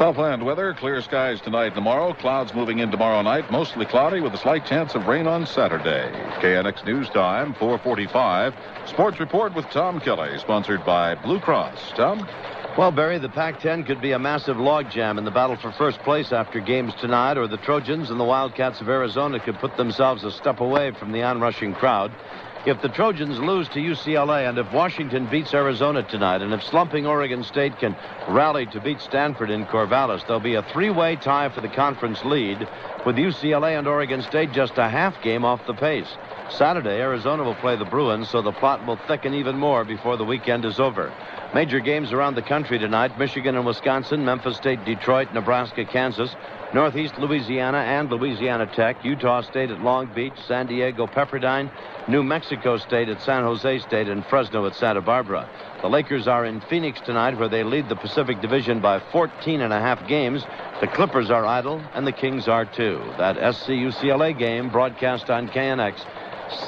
Southland weather, clear skies tonight and tomorrow. Clouds moving in tomorrow night. Mostly cloudy with a slight chance of rain on Saturday. KNX News Time, 4:45. Sports Report with Tom Kelly, sponsored by Blue Cross. Tom? Well, Barry, the Pac-10 could be a massive logjam in the battle for first place after games tonight, or the Trojans and the Wildcats of Arizona could put themselves a step away from the onrushing crowd. If the Trojans lose to UCLA, and if Washington beats Arizona tonight, and if slumping Oregon State can rally to beat Stanford in Corvallis, there'll be a three-way tie for the conference lead, with UCLA and Oregon State just a half game off the pace. Saturday, Arizona will play the Bruins, so the plot will thicken even more before the weekend is over. Major games around the country tonight: Michigan and Wisconsin, Memphis State, Detroit, Nebraska, Kansas, Northeast Louisiana and Louisiana Tech, Utah State at Long Beach, San Diego Pepperdine, New Mexico State at San Jose State, and Fresno at Santa Barbara. The Lakers are in Phoenix tonight, where they lead the Pacific Division by 14.5 games. The Clippers are idle, and the Kings are too. That SC-UCLA game broadcast on KNX,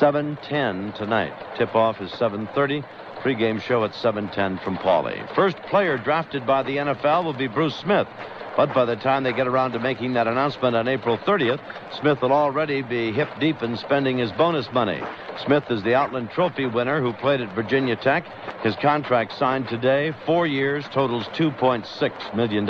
7:10 tonight. Tip-off is 7:30. Pre-game show at 7:10 from Paulie. First player drafted by the NFL will be Bruce Smith. But by the time they get around to making that announcement on April 30th, Smith will already be hip-deep in spending his bonus money. Smith is the Outland Trophy winner who played at Virginia Tech. His contract signed today, 4 years, totals $2.6 million.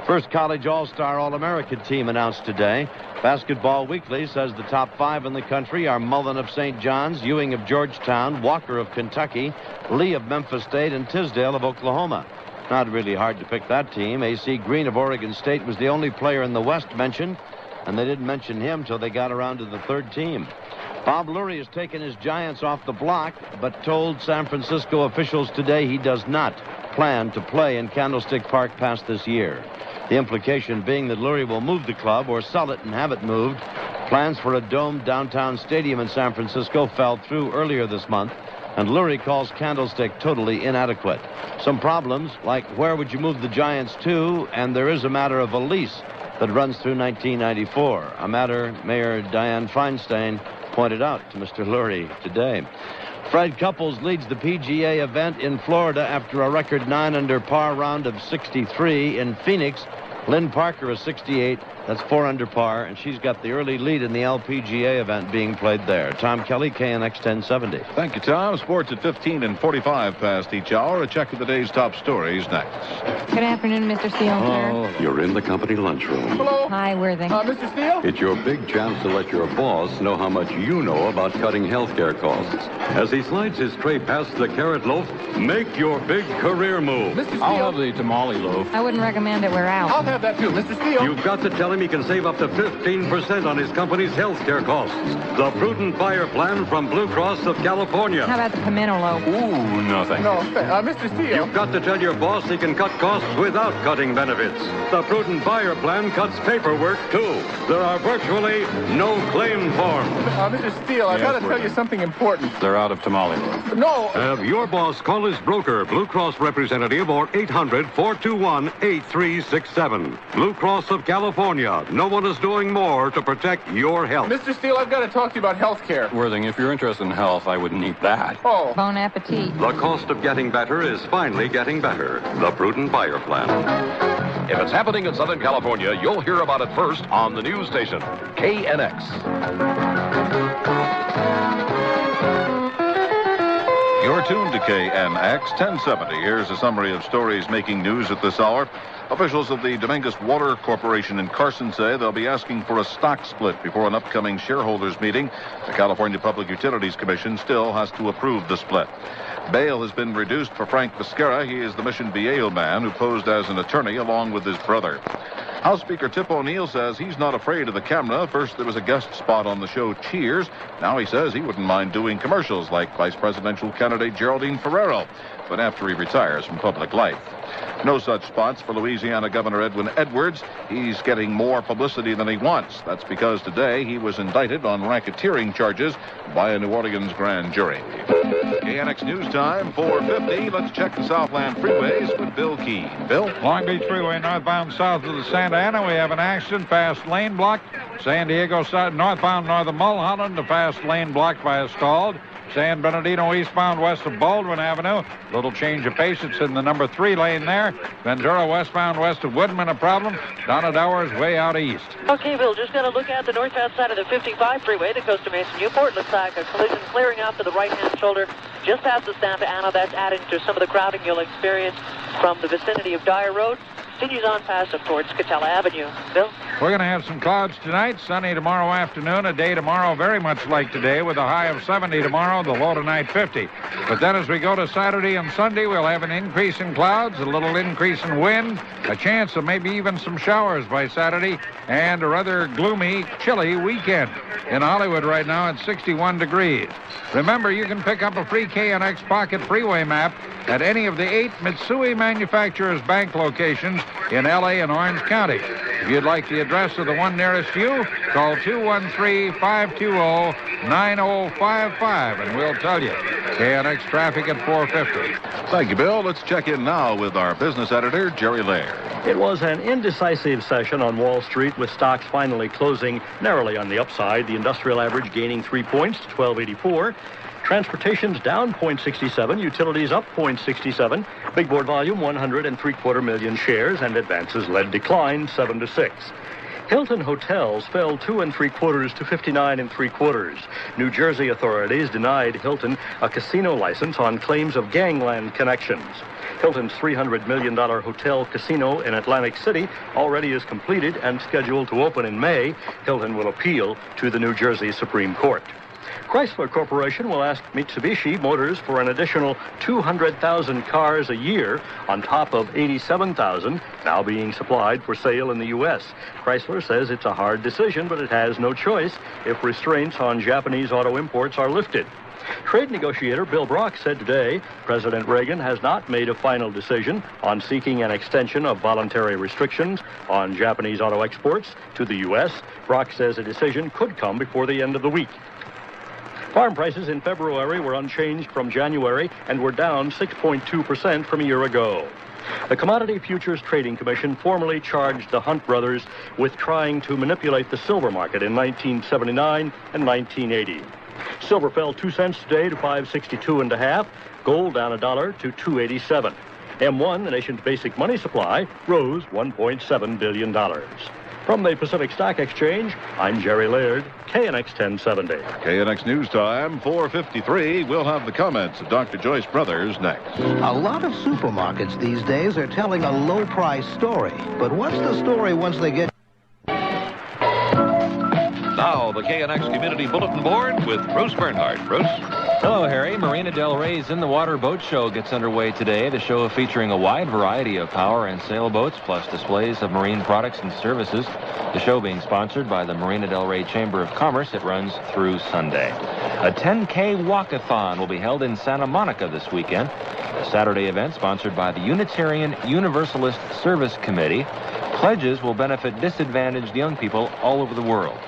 First college all-star All-American team announced today. Basketball Weekly says the top 5 in the country are Mullen of St. John's, Ewing of Georgetown, Walker of Kentucky, Lee of Memphis State, and Tisdale of Oklahoma. Not really hard to pick that team. A.C. Green of Oregon State was the only player in the West mentioned, and they didn't mention him till they got around to the third team. Bob Lurie has taken his Giants off the block, but told San Francisco officials today he does not plan to play in Candlestick Park past this year. The implication being that Lurie will move the club or sell it and have it moved. Plans for a domed downtown stadium in San Francisco fell through earlier this month, and Lurie calls Candlestick totally inadequate. Some problems, like where would you move the Giants to, and there is a matter of a lease that runs through 1994, a matter Mayor Dianne Feinstein pointed out to Mr. Lurie today. Fred Couples leads the PGA event in Florida after a record 9 under par round of 63 in Phoenix. Lynn Parker is 68. That's 4 under par, and she's got the early lead in the LPGA event being played there. Tom Kelly, KNX 1070. Thank you, Tom. Sports at 15 and 45 past each hour. A check of the day's top stories next. Good afternoon, Mr. Steele, sir. You're in the company lunchroom. Hello. Hi, Worthing. Mr. Steele? It's your big chance to let your boss know how much you know about cutting healthcare costs. As he slides his tray past the carrot loaf, make your big career move. Mr. Steele? I'll have the tamale loaf. I wouldn't recommend it. We're out. I'll have that too, Mr. Steele. You've got to tell him he can save up to 15% on his company's healthcare costs. The Prudent Buyer Plan from Blue Cross of California. How about the pimento loaf? Ooh, nothing. No, Mr. Steele. You've got to tell your boss he can cut costs without cutting benefits. The Prudent Buyer Plan cuts paperwork, too. There are virtually no claim forms. Mr. Steele, I've got to tell you something important. They're out of tamale loaf. No. Have your boss call his broker, Blue Cross representative, or 800-421-8367. Blue Cross of California. No one is doing more to protect your health. Mr. Steele, I've got to talk to you about health care. Worthing, if you're interested in health, I wouldn't eat that. Oh. Bon appetit. The cost of getting better is finally getting better. The Prudent Buyer Plan. If it's happening in Southern California, you'll hear about it first on the news station, KNX. You're tuned to KNX 1070. Here's a summary of stories making news at this hour. Officials of the Dominguez Water Corporation in Carson say they'll be asking for a stock split before an upcoming shareholders meeting. The California Public Utilities Commission still has to approve the split. Bail has been reduced for Frank Viscara. He is the Mission Viejo man who posed as an attorney along with his brother. House Speaker Tip O'Neill says he's not afraid of the camera. First, there was a guest spot on the show Cheers. Now he says he wouldn't mind doing commercials like vice presidential candidate Geraldine Ferrero, but after he retires from public life. No such spots for Louisiana Governor Edwin Edwards. He's getting more publicity than he wants. That's because today he was indicted on racketeering charges by a New Orleans grand jury. KNX News Time, 4:50. Let's check the Southland freeways with Bill Keene. Bill? Long Beach Freeway northbound south of the Santa Ana. We have an accident, fast lane blocked. San Diego side northbound north of Mulholland, the fast lane blocked by a stalled. San Bernardino eastbound west of Baldwin Avenue. Little change of pace. It's in the number 3 lane there. Ventura westbound west of Woodman, a problem. Donna Dower's way out east. Okay, Bill, just got to look at the northbound side of the 55 freeway that goes to Mason Newport. Looks like a collision clearing out to the right-hand shoulder just past the Santa Ana. That's adding to some of the crowding you'll experience from the vicinity of Dyer Road. Continues on past up towards Catella Avenue. Bill? We're going to have some clouds tonight, sunny tomorrow afternoon, a day tomorrow very much like today with a high of 70 tomorrow, the low tonight 50. But then as we go to Saturday and Sunday, we'll have an increase in clouds, a little increase in wind, a chance of maybe even some showers by Saturday, and a rather gloomy, chilly weekend. In Hollywood right now, it's 61 degrees. Remember, you can pick up a free KNX Pocket Freeway map at any of the 8 Mitsui Manufacturers Bank locations in L.A. and Orange County. If you'd like the address of the one nearest you, call 213-520-9055, and we'll tell you. KNX traffic at 450. Thank you, Bill. Let's check in now with our business editor, Jerry Laird. It was an indecisive session on Wall Street, with stocks finally closing narrowly on the upside. The industrial average gaining 3 points to 1284. Transportation's down 0.67, utilities up 0.67. Big board volume 103.25 million shares, and advances led decline 7-6. Hilton Hotels fell 2 3/4 to 59 3/4. New Jersey authorities denied Hilton a casino license on claims of gangland connections. Hilton's $300 million hotel casino in Atlantic City already is completed and scheduled to open in May. Hilton will appeal to the New Jersey Supreme Court. Chrysler Corporation will ask Mitsubishi Motors for an additional 200,000 cars a year on top of 87,000 now being supplied for sale in the U.S. Chrysler says it's a hard decision, but it has no choice if restraints on Japanese auto imports are lifted. Trade negotiator Bill Brock said today President Reagan has not made a final decision on seeking an extension of voluntary restrictions on Japanese auto exports to the U.S. Brock says a decision could come before the end of the week. Farm prices in February were unchanged from January and were down 6.2% from a year ago. The Commodity Futures Trading Commission formally charged the Hunt brothers with trying to manipulate the silver market in 1979 and 1980. Silver fell 2 cents today to $5.62.5. Gold down $1 to $2.87. M1, the nation's basic money supply, rose $1.7 billion. From the Pacific Stock Exchange, I'm Jerry Laird, KNX 1070. KNX News Time, 4:53. We'll have the comments of Dr. Joyce Brothers next. A lot of supermarkets these days are telling a low-price story. But what's the story once they get... Now, the KNX Community Bulletin Board with Bruce Bernhardt. Bruce? Hello, Harry. Marina Del Rey's In the Water Boat Show gets underway today. The show featuring a wide variety of power and sailboats, plus displays of marine products and services. The show being sponsored by the Marina Del Rey Chamber of Commerce. It runs through Sunday. A 10K walkathon will be held in Santa Monica this weekend. A Saturday event sponsored by the Unitarian Universalist Service Committee. Pledges will benefit disadvantaged young people all over the world.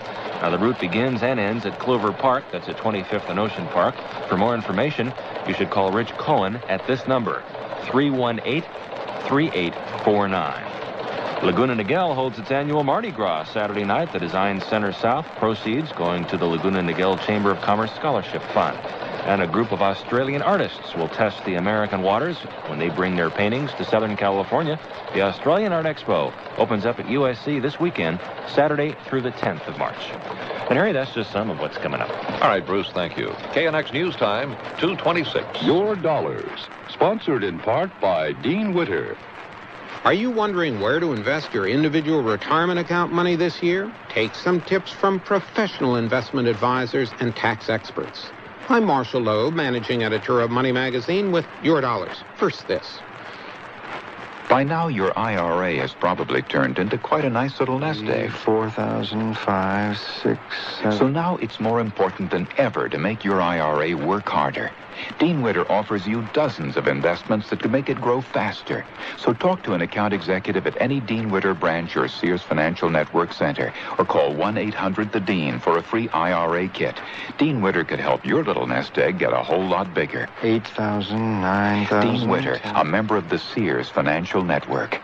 Now, the route begins and ends at Clover Park. That's at 25th and Ocean Park. For more information, you should call Rich Cohen at this number, 318-3849. Laguna Niguel holds its annual Mardi Gras Saturday night. The Design Center South proceeds going to the Laguna Niguel Chamber of Commerce Scholarship Fund. And a group of Australian artists will test the American waters when they bring their paintings to Southern California. The Australian Art Expo opens up at USC this weekend, Saturday through the 10th of March. And Harry, that's just some of what's coming up. All right, Bruce, thank you. KNX News Time, 2:26. Your Dollars, sponsored in part by Dean Witter. Are you wondering where to invest your individual retirement account money this year? Take some tips from professional investment advisors and tax experts. I'm Marshall Loeb, managing editor of Money Magazine, with Your Dollars. First, this. By now, your IRA has probably turned into quite a nice little nest egg. 4,000, 5, 6, 7. So now it's more important than ever to make your IRA work harder. Dean Witter offers you dozens of investments that could make it grow faster. So talk to an account executive at any Dean Witter branch or Sears Financial Network Center, or call 1-800-THE-DEAN for a free IRA kit. Dean Witter could help your little nest egg get a whole lot bigger. 8,000, 9,000. Dean Witter, a member of the Sears Financial Network.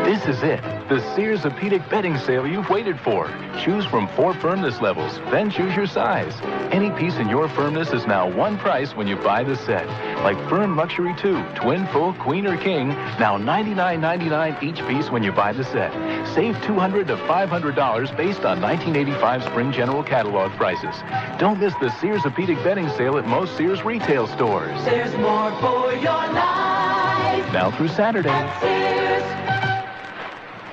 This is it, the Sears Orthopedic bedding sale you've waited for. Choose from 4 firmness levels, then choose your size. Any piece in your firmness is now one price when you buy the set. Like Firm Luxury 2, Twin Full, Queen or King, now $99.99 each piece when you buy the set. Save $200 to $500 based on 1985 Spring General Catalog prices. Don't miss the Sears Orthopedic bedding sale at most Sears retail stores. There's more for your life. Now through Saturday. At Sears.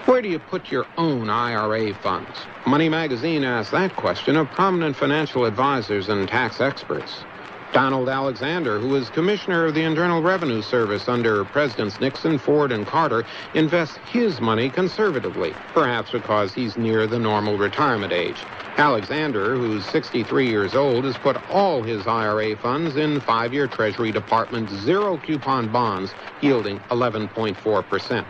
Where do you put your own IRA funds? Money Magazine asked that question of prominent financial advisors and tax experts. Donald Alexander, who is commissioner of the Internal Revenue Service under Presidents Nixon, Ford, and Carter, invests his money conservatively, perhaps because he's near the normal retirement age. Alexander, who's 63 years old, has put all his IRA funds in 5-year Treasury Department zero-coupon bonds, yielding 11.4%.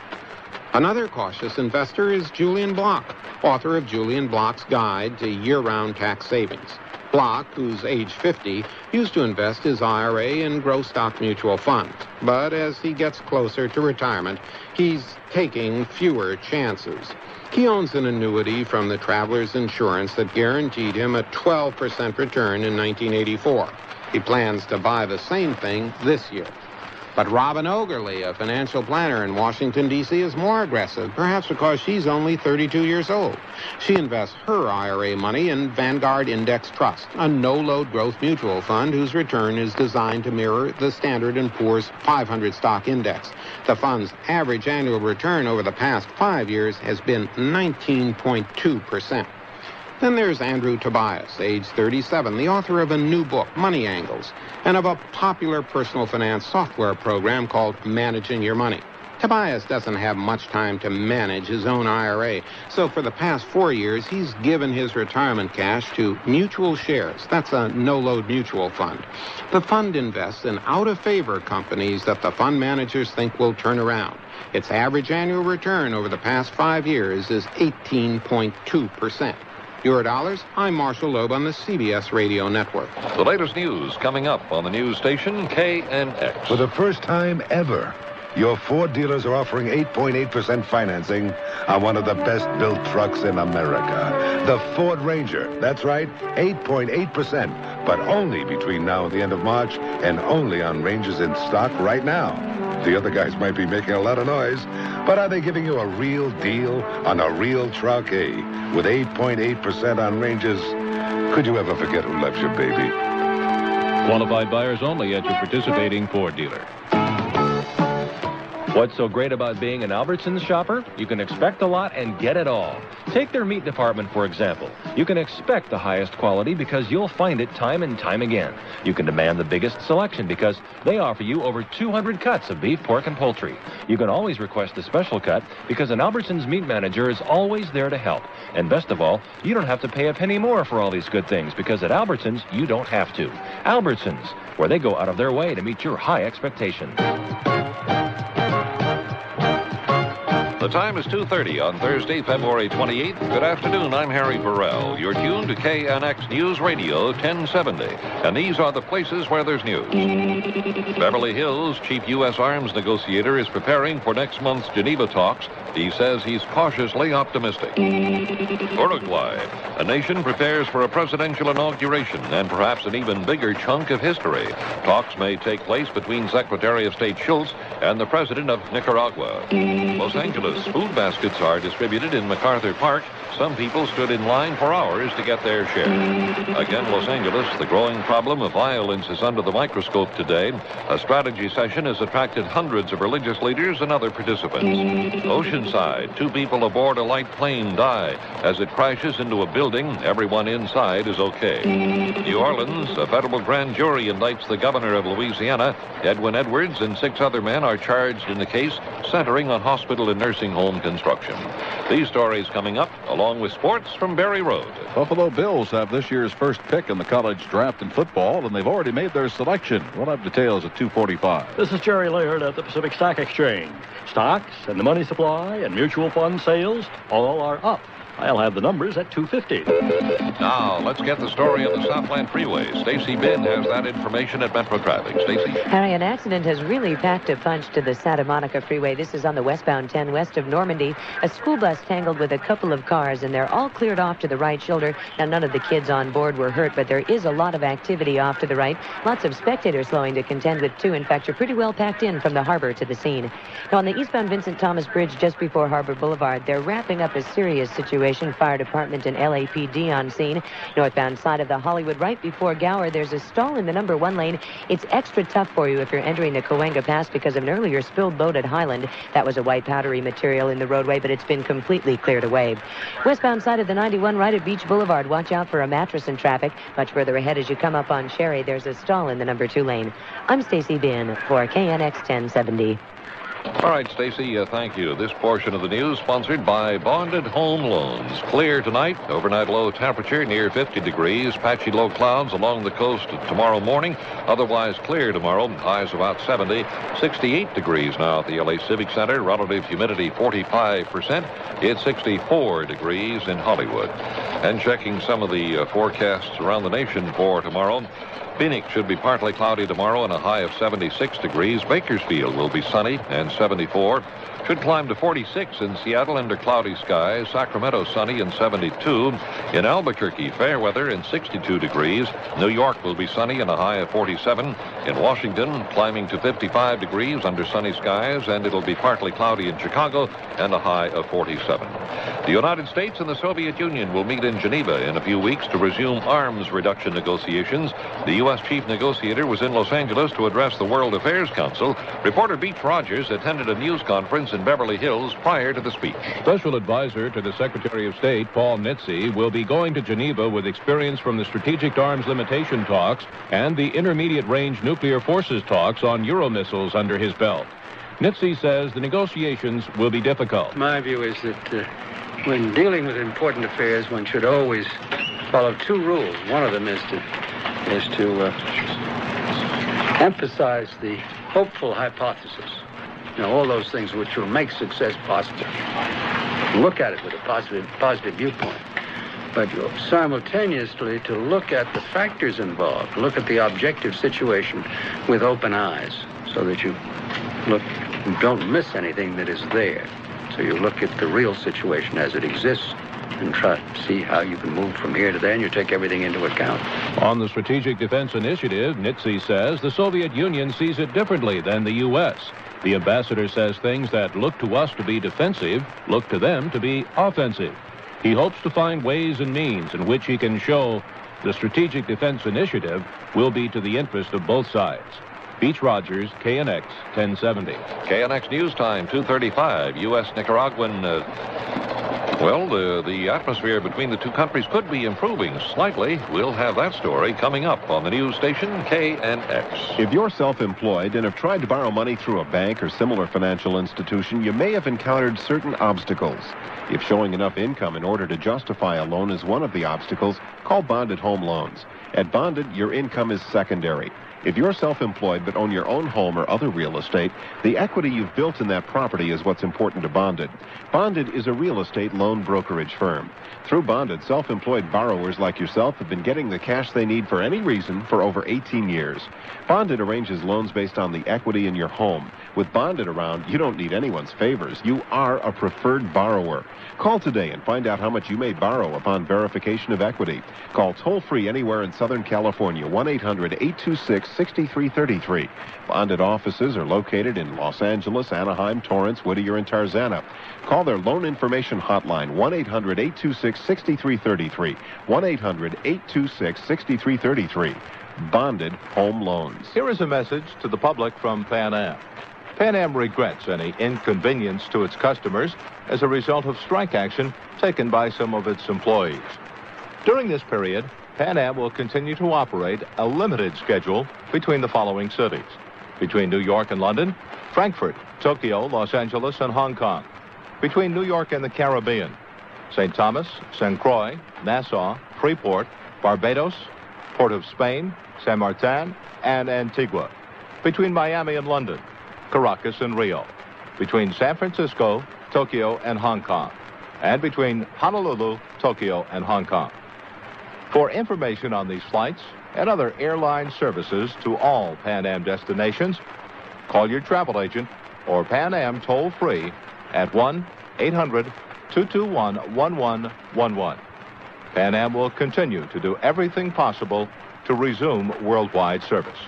Another cautious investor is Julian Block, author of Julian Block's Guide to Year-Round Tax Savings. Block, who's age 50, used to invest his IRA in growth stock mutual funds. But as he gets closer to retirement, he's taking fewer chances. He owns an annuity from the Travelers Insurance that guaranteed him a 12% return in 1984. He plans to buy the same thing this year. But Robin Ogerly, a financial planner in Washington, D.C., is more aggressive, perhaps because she's only 32 years old. She invests her IRA money in Vanguard Index Trust, a no-load growth mutual fund whose return is designed to mirror the Standard & Poor's 500 stock index. The fund's average annual return over the past 5 years has been 19.2%. Then there's Andrew Tobias, age 37, the author of a new book, Money Angles, and of a popular personal finance software program called Managing Your Money. Tobias doesn't have much time to manage his own IRA, so for the past 4 years, he's given his retirement cash to Mutual Shares. That's a no-load mutual fund. The fund invests in out-of-favor companies that the fund managers think will turn around. Its average annual return over the past 5 years is 18.2%. Your dollars, I'm Marshall Loeb on the CBS Radio Network. The latest news coming up on the news station KNX. For the first time ever, your Ford dealers are offering 8.8% financing on one of the best-built trucks in America. The Ford Ranger. That's right, 8.8%, but only between now and the end of March, and only on Rangers in stock right now. The other guys might be making a lot of noise, but are they giving you a real deal on a real truck, eh? With 8.8% on Rangers, could you ever forget who loves you, baby? Qualified buyers only at your participating Ford dealer. What's so great about being an Albertsons shopper? You can expect a lot and get it all. Take their meat department, for example. You can expect the highest quality because you'll find it time and time again. You can demand the biggest selection because they offer you over 200 cuts of beef, pork, and poultry. You can always request a special cut because an Albertsons meat manager is always there to help. And best of all, you don't have to pay a penny more for all these good things because at Albertsons, you don't have to. Albertsons, where they go out of their way to meet your high expectations. The time is 2:30 on Thursday, February 28th. Good afternoon, I'm Harry Burrell. You're tuned to KNX News Radio 1070. And these are the places where there's news. Beverly Hills chief U.S. arms negotiator is preparing for next month's Geneva talks. He says he's cautiously optimistic. Uruguay, a nation prepares for a presidential inauguration and perhaps an even bigger chunk of history. Talks may take place between Secretary of State Schultz and the president of Nicaragua. Los Angeles, food baskets are distributed in MacArthur Park. Some people stood in line for hours to get their share. Again, Los Angeles, the growing problem of violence is under the microscope today. A strategy session has attracted hundreds of religious leaders and other participants. Oceanside, 2 people aboard a light plane die as it crashes into a building. Everyone inside is okay. New Orleans, a federal grand jury indicts the governor of Louisiana. Edwin Edwards and 6 other men are charged in the case centering on hospital and nursing home construction. These stories coming up, along with sports from Berry Road. Buffalo Bills have this year's first pick in the college draft in football, and they've already made their selection. We'll have details at 2:45. This is Jerry Laird at the Pacific Stock Exchange. Stocks and the money supply and mutual fund sales all are up. I'll have the numbers at 2:50. Now, let's get the story of the Southland Freeway. Stacy Bin has that information at Metro Traffic. Stacy? Harry, an accident has really packed a punch to the Santa Monica Freeway. This is on the westbound 10 west of Normandy. A school bus tangled with a couple of cars, and they're all cleared off to the right shoulder. Now, none of the kids on board were hurt, but there is a lot of activity off to the right. Lots of spectators slowing to contend with, too. In fact, you're pretty well packed in from the harbor to the scene. Now, on the eastbound Vincent Thomas Bridge just before Harbor Boulevard, they're wrapping up a serious situation. Fire department and LAPD on scene. Northbound side of the Hollywood, right before Gower, there's a stall in the number 1 lane. It's extra tough for you if you're entering the Cahuenga Pass because of an earlier spilled boat at Highland. That was a white powdery material in the roadway, but it's been completely cleared away. Westbound side of the 91, right at Beach Boulevard, watch out for a mattress in traffic. Much further ahead as you come up on Cherry, there's a stall in the number 2 lane. I'm Stacy Bin for KNX 1070. All right, Stacy, thank you. This portion of the news sponsored by Bonded Home Loans. Clear tonight, overnight low temperature near 50 degrees, patchy low clouds along the coast tomorrow morning. Otherwise clear tomorrow, highs about 70, 68 degrees now at the LA Civic Center, relative humidity 45%. It's 64 degrees in Hollywood. And checking some of the forecasts around the nation for tomorrow. Phoenix should be partly cloudy tomorrow and a high of 76 degrees. Bakersfield will be sunny and 74. Should climb to 46 in Seattle under cloudy skies. Sacramento sunny and 72. In Albuquerque, fair weather and 62 degrees. New York will be sunny and a high of 47. In Washington, climbing to 55 degrees under sunny skies, and it'll be partly cloudy in Chicago and a high of 47. The United States and the Soviet Union will meet in Geneva in a few weeks to resume arms reduction negotiations. The U.S. chief negotiator was in Los Angeles to address the World Affairs Council. Reporter Beach Rogers attended a news conference in Beverly Hills prior to the speech. Special advisor to the Secretary of State, Paul Nitze, will be going to Geneva with experience from the Strategic Arms Limitation talks and the Intermediate Range Nuclear Forces talks on Euromissiles under his belt. Nitze says the negotiations will be difficult. My view is that when dealing with important affairs, one should always follow 2 rules. One of them is to emphasize the hopeful hypothesis. You know, all those things which will make success possible. Look at it with a positive viewpoint. But simultaneously to look at the factors involved, look at the objective situation with open eyes so that you don't miss anything that is there. So you look at the real situation as it exists and try to see how you can move from here to there, and you take everything into account. On the Strategic Defense Initiative, Nitze says the Soviet Union sees it differently than the U.S. The ambassador says things that look to us to be defensive look to them to be offensive. He hopes to find ways and means in which he can show the Strategic Defense Initiative will be to the interest of both sides. Beach Rogers, KNX 1070. KNX News Time, 2:35. U.S.-Nicaraguan, the atmosphere between the two countries could be improving slightly. We'll have that story coming up on the news station KNX. If you're self-employed and have tried to borrow money through a bank or similar financial institution, you may have encountered certain obstacles. If showing enough income in order to justify a loan is one of the obstacles, call Bonded Home Loans. At Bonded, your income is secondary. If you're self-employed but own your own home or other real estate, the equity you've built in that property is what's important to Bonded. Bonded is a real estate loan brokerage firm. Through Bonded, self-employed borrowers like yourself have been getting the cash they need for any reason for over 18 years. Bonded arranges loans based on the equity in your home. With Bonded around, you don't need anyone's favors. You are a preferred borrower. Call today and find out how much you may borrow upon verification of equity. Call toll-free anywhere in Southern California, 1-800-826-6333. Bonded offices are located in Los Angeles, Anaheim, Torrance, Whittier, and Tarzana. Call their loan information hotline, 1-800-826-6333. 1-800-826-6333. Bonded Home Loans. Here is a message to the public from Pan Am. Pan Am regrets any inconvenience to its customers as a result of strike action taken by some of its employees. During this period, Pan Am will continue to operate a limited schedule between the following cities: between New York and London, Frankfurt, Tokyo, Los Angeles, and Hong Kong; between New York and the Caribbean, St. Thomas, St. Croix, Nassau, Freeport, Barbados, Port of Spain, San Martin, and Antigua; between Miami and London, Caracas and Rio; between San Francisco, Tokyo, and Hong Kong; and between Honolulu, Tokyo, and Hong Kong. For information on these flights and other airline services to all Pan Am destinations, call your travel agent or Pan Am toll-free at 1-800-221-1111. Pan Am will continue to do everything possible to resume worldwide service.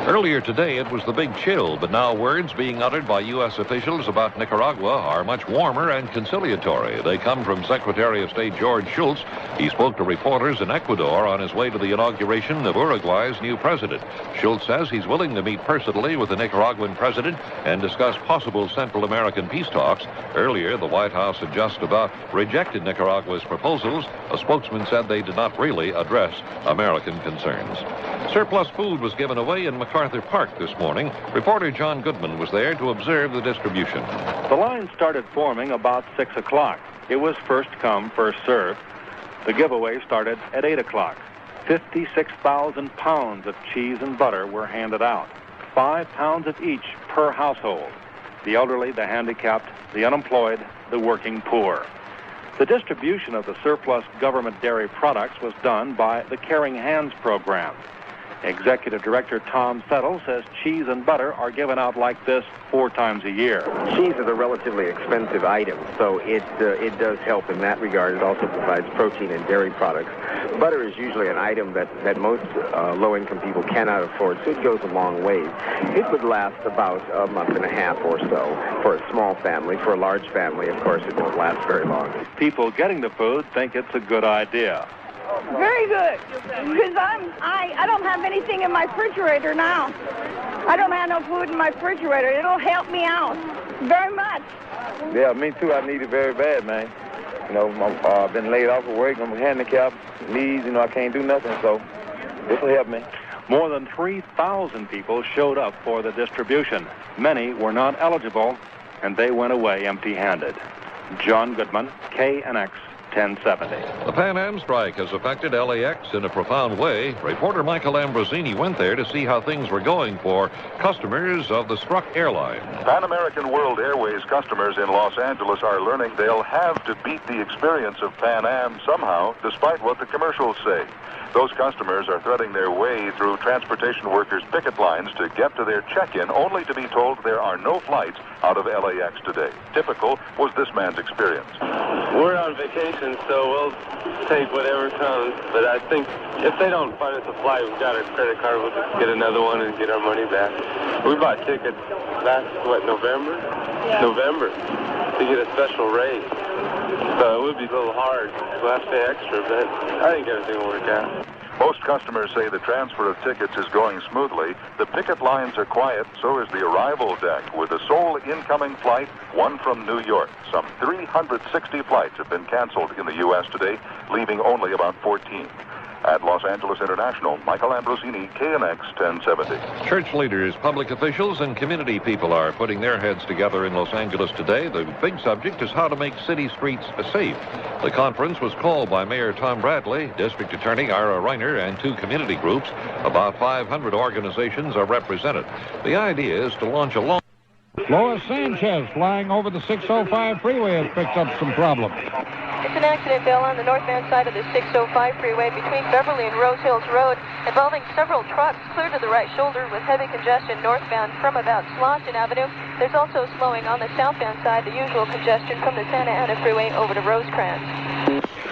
Earlier today, it was the big chill, but now words being uttered by U.S. officials about Nicaragua are much warmer and conciliatory. They come from Secretary of State George Shultz. He spoke to reporters in Ecuador on his way to the inauguration of Uruguay's new president. Shultz says he's willing to meet personally with the Nicaraguan president and discuss possible Central American peace talks. Earlier, the White House had just about rejected Nicaragua's proposals. A spokesman said they did not really address American concerns. Surplus food was given away in MacArthur Park this morning. Reporter John Goodman was there to observe the distribution. The line started forming about 6 o'clock. It was first come, first served. The giveaway started at 8 o'clock. 56,000 pounds of cheese and butter were handed out, 5 pounds of each per household. The elderly, the handicapped, the unemployed, the working poor. The distribution of the surplus government dairy products was done by the Caring Hands program. Executive Director Tom Settle says cheese and butter are given out like this 4 times a year. Cheese is a relatively expensive item, so it does help in that regard. It also provides protein and dairy products. Butter is usually an item that most low-income people cannot afford, so it goes a long way. It would last about a month and a half or so for a small family. For a large family, of course, it won't last very long. People getting the food think it's a good idea. Very good, because I don't have anything in my refrigerator now. I don't have no food in my refrigerator. It'll help me out very much. Yeah, me too. I need it very bad, man. You know, I've been laid off of work. I'm handicapped, knees. You know, I can't do nothing, so this will help me. More than 3,000 people showed up for the distribution. Many were not eligible, and they went away empty-handed. John Goodman, KNX. 1070. The Pan Am strike has affected LAX in a profound way. Reporter Michael Ambrosini went there to see how things were going for customers of the struck airline. Pan American World Airways customers in Los Angeles are learning they'll have to beat the experience of Pan Am somehow, despite what the commercials say. Those customers are threading their way through transportation workers' picket lines to get to their check-in, only to be told there are no flights out of LAX today. Typical was this man's experience. We're on vacation, so we'll take whatever comes. But I think if they don't find us a flight, we've got a credit card, we'll just get another one and get our money back. We bought tickets last, November? Yeah. November, to get a special rate. So it would be a little hard. We'll have to pay extra, but I think everything will work out. Most customers say the transfer of tickets is going smoothly. The picket lines are quiet, so is the arrival deck, with the sole incoming flight, one from New York. Some 360 flights have been canceled in the U.S. today, leaving only about 14. At Los Angeles International, Michael Ambrosini, KNX 1070. Church leaders, public officials, and community people are putting their heads together in Los Angeles today. The big subject is how to make city streets safe. The conference was called by Mayor Tom Bradley, District Attorney Ira Reiner, and 2 community groups. About 500 organizations are represented. The idea is to launch a long... Lois Sanchez flying over the 605 freeway has picked up some problems. It's an accident, Bill, on the northbound side of the 605 freeway between Beverly and Rose Hills Road, involving several trucks clear to the right shoulder with heavy congestion northbound from about Slauson Avenue. There's also slowing on the southbound side, the usual congestion from the Santa Ana freeway over to Rosecrans.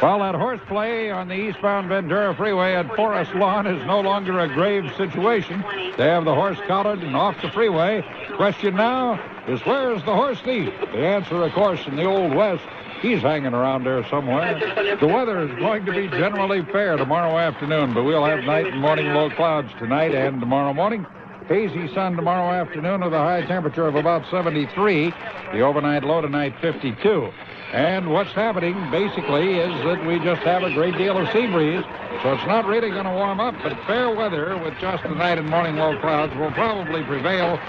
Well, that horseplay on the eastbound Ventura Freeway at Forest Lawn is no longer a grave situation. They have the horse collared and off the freeway. Question now is, where's the horse thief? The answer, of course, in the Old West. He's hanging around there somewhere. The weather is going to be generally fair tomorrow afternoon, but we'll have night and morning low clouds tonight and tomorrow morning. Hazy sun tomorrow afternoon with a high temperature of about 73. The overnight low tonight, 52. And what's happening, basically, is that we just have a great deal of sea breeze. So it's not really going to warm up, but fair weather with just the night and morning low clouds will probably prevail.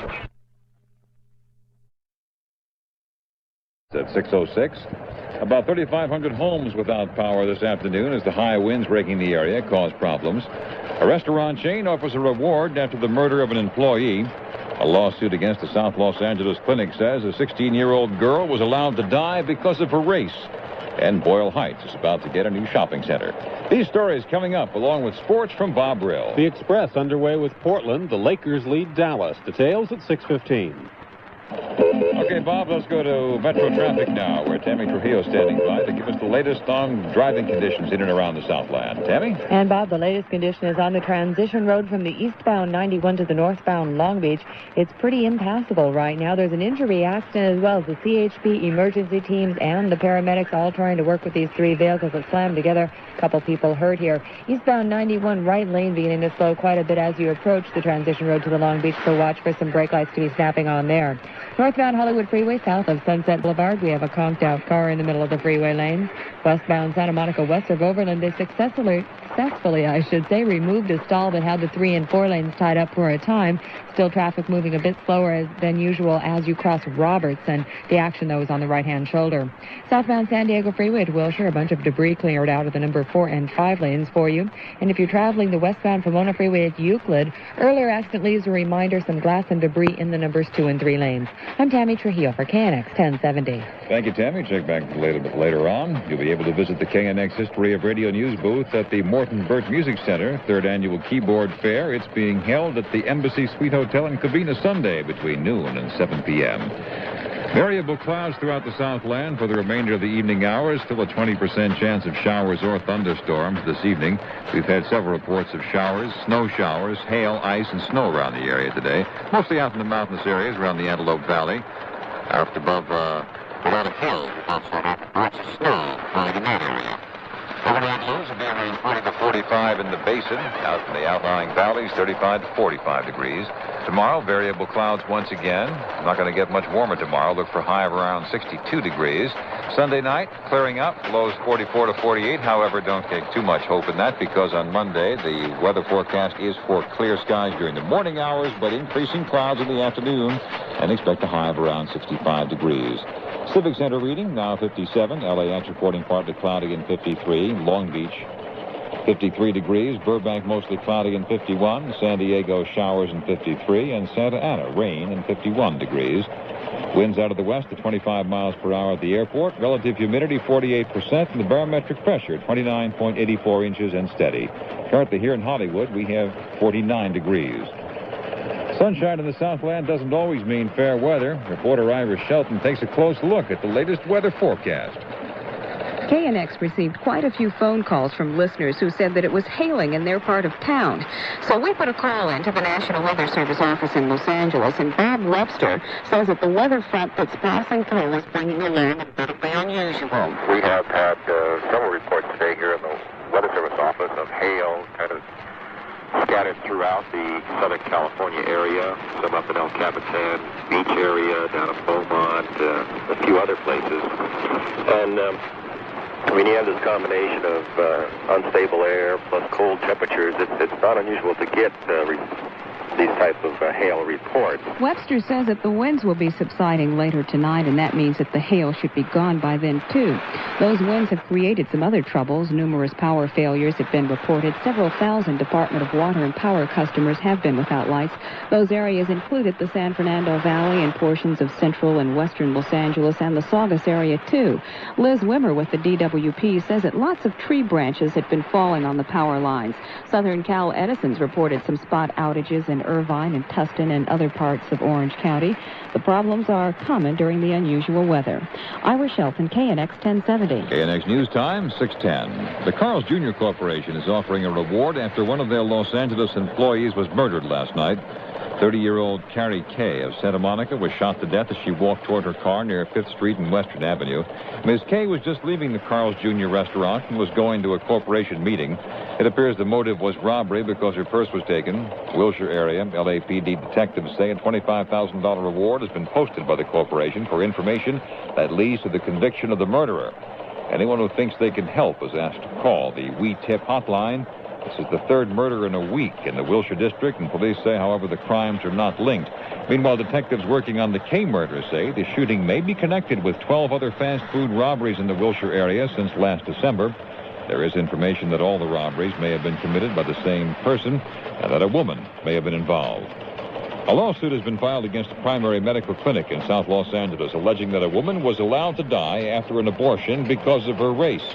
At 6:06. About 3,500 homes without power this afternoon as the high winds raking the area cause problems. A restaurant chain offers a reward after the murder of an employee. A lawsuit against the South Los Angeles clinic says a 16-year-old girl was allowed to die because of her race. And Boyle Heights is about to get a new shopping center. These stories coming up, along with sports from Bob Brill. The Express underway with Portland. The Lakers lead Dallas. Details at 6:15. Okay, Bob, let's go to Metro traffic now, where Tammy Trujillo is standing by to give us the latest on driving conditions in and around the Southland. Tammy? And, Bob, the latest condition is on the transition road from the eastbound 91 to the northbound Long Beach. It's pretty impassable right now. There's an injury accident as well as the CHP emergency teams and the paramedics all trying to work with these three vehicles that slammed together. A couple people hurt here. Eastbound 91 right lane beginning to slow quite a bit as you approach the transition road to the Long Beach, so watch for some brake lights to be snapping on there. Northbound Hollywood Freeway south of Sunset Boulevard, we have a conked-out car in the middle of the freeway lane. Westbound Santa Monica west of Overland, they successfully, removed a stall that had the 3 and 4 lanes tied up for a time. Still traffic moving a bit slower than usual as you cross Roberts, and the action, though, is on the right-hand shoulder. Southbound San Diego Freeway at Wilshire, a bunch of debris cleared out of the number 4 and 5 lanes for you. And if you're traveling the westbound Pomona Freeway at Euclid, earlier accident leaves a reminder, some glass and debris in the numbers 2 and 3 lanes. I'm Tammy Trujillo for KNX 1070. Thank you, Tammy. Check back a little bit later on. You'll be able to visit the KNX History of Radio News booth at the Morton Burt Music Center, 3rd Annual Keyboard Fair. It's being held at the Embassy Suite Hotel in Covina Sunday between noon and 7 p.m. Variable clouds throughout the Southland for the remainder of the evening hours. Still a 20% chance of showers or thunderstorms this evening. We've had several reports of showers, snow showers, hail, ice, and snow around the area today. Mostly out in the mountainous areas around the Antelope Valley. Out above a lot of hills, lots of snow falling in that area. Overnight lows will be around 40 to 45 in the basin. Out in the outlying valleys, 35 to 45 degrees. Tomorrow, variable clouds once again. Not going to get much warmer tomorrow. Look for a high of around 62 degrees. Sunday night, clearing up, lows 44 to 48. However, don't take too much hope in that because on Monday, the weather forecast is for clear skies during the morning hours, but increasing clouds in the afternoon, and expect a high of around 65 degrees. Civic Center reading, now 57. LAX reporting partly cloudy and 53. Long Beach, 53 degrees. Burbank, mostly cloudy and 51. San Diego, showers and 53. And Santa Ana, rain and 51 degrees. Winds out of the west at 25 miles per hour at the airport. Relative humidity, 48%. And the barometric pressure, 29.84 inches and steady. Currently here in Hollywood, we have 49 degrees. Sunshine in the Southland doesn't always mean fair weather. Reporter Ira Shelton takes a close look at the latest weather forecast. KNX received quite a few phone calls from listeners who said that it was hailing in their part of town. So we put a call into the National Weather Service office in Los Angeles, and Bob Webster says that the weather front that's passing through is bringing a rain a bit unusual. We have had several reports today here in the Weather Service office of hail kind of scattered throughout the Southern California area, some up in El Capitan Beach area, down in Beaumont, a few other places. And when you have this combination of unstable air plus cold temperatures, it's not unusual to get these types of hail reports. Webster says that the winds will be subsiding later tonight, and that means that the hail should be gone by then, too. Those winds have created some other troubles. Numerous power failures have been reported. Several thousand Department of Water and Power customers have been without lights. Those areas included the San Fernando Valley and portions of central and western Los Angeles and the Saugus area, too. Liz Wimmer with the DWP says that lots of tree branches had been falling on the power lines. Southern Cal Edison's reported some spot outages in Irvine and Tustin and other parts of Orange County. The problems are common during the unusual weather. Ira Shelton, KNX 1070. KNX News Time, 6:10. The Carl's Jr. Corporation is offering a reward after one of their Los Angeles employees was murdered last night. 30-year-old Carrie Kay of Santa Monica was shot to death as she walked toward her car near 5th Street and Western Avenue. Ms. Kay was just leaving the Carl's Jr. restaurant and was going to a corporation meeting. It appears the motive was robbery because her purse was taken. Wilshire area LAPD detectives say a $25,000 reward has been posted by the corporation for information that leads to the conviction of the murderer. Anyone who thinks they can help is asked to call the We Tip hotline. This is the third murder in a week in the Wilshire district, and police say, however, the crimes are not linked. Meanwhile, detectives working on the Kay murder say the shooting may be connected with 12 other fast food robberies in the Wilshire area since last December. There is information that all the robberies may have been committed by the same person and that a woman may have been involved. A lawsuit has been filed against a primary medical clinic in South Los Angeles, alleging that a woman was allowed to die after an abortion because of her race.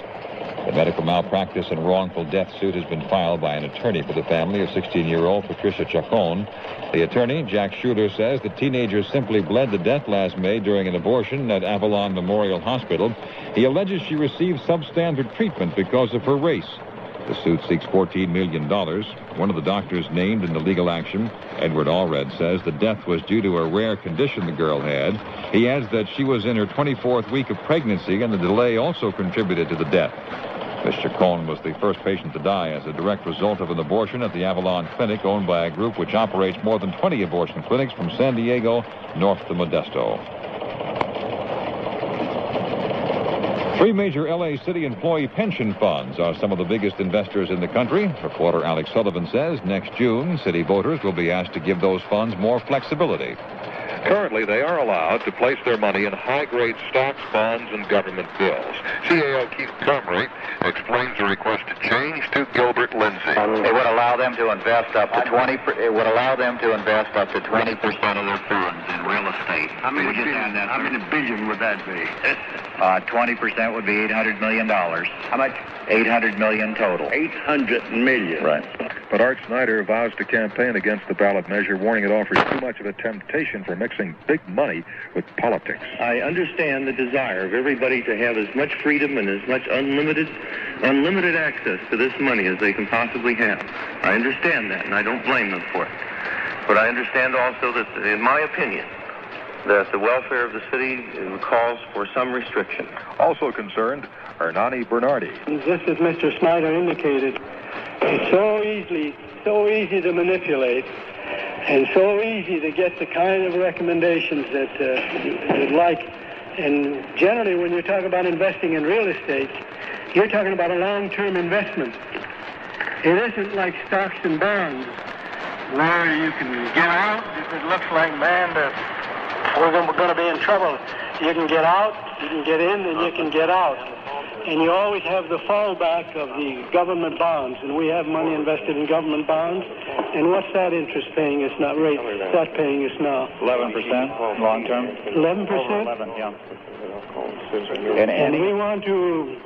The medical malpractice and wrongful death suit has been filed by an attorney for the family of 16-year-old Patricia Chacon. The attorney, Jack Schuler, says the teenager simply bled to death last May during an abortion at Avalon Memorial Hospital. He alleges she received substandard treatment because of her race. The suit seeks $14 million. One of the doctors named in the legal action, Edward Allred, says the death was due to a rare condition the girl had. He adds that she was in her 24th week of pregnancy, and the delay also contributed to the death. Ms. Chacon was the first patient to die as a direct result of an abortion at the Avalon Clinic, owned by a group which operates more than 20 abortion clinics from San Diego north to Modesto. 3 major L.A. city employee pension funds are some of the biggest investors in the country. Reporter Alex Sullivan says next June, city voters will be asked to give those funds more flexibility. Currently, they are allowed to place their money in high-grade stocks, bonds, and government bills. CAO Keith Comrie explains the request to change to Gilbert Lindsay. It would allow them to invest up to 20%. It would allow them to invest up to 20% of their funds in real estate. How many billion would that be? 20% would be $800 million. How much? $800 million total. $800 million. Right. But Art Snyder vows to campaign against the ballot measure, warning it offers too much of a temptation for mixing big money with politics. I understand the desire of everybody to have as much freedom and as much unlimited access to this money as they can possibly have. I understand that, and I don't blame them for it. But I understand also that, in my opinion, that the welfare of the city calls for some restriction. Also concerned, Hernani Bernardi. Just as Mr. Snyder indicated, it's so easy to manipulate and so easy to get the kind of recommendations that you'd like. And generally, when you talk about investing in real estate, you're talking about a long-term investment. It isn't like stocks and bonds where you can get out if it looks like, man, we're going to be in trouble. You can get out, you can get in, and you can get out. And you always have the fallback of the government bonds, and we have money invested in government bonds. And what's that interest paying us now? Rate that paying us now? 11% long term. 11%. 11, yeah. And we want to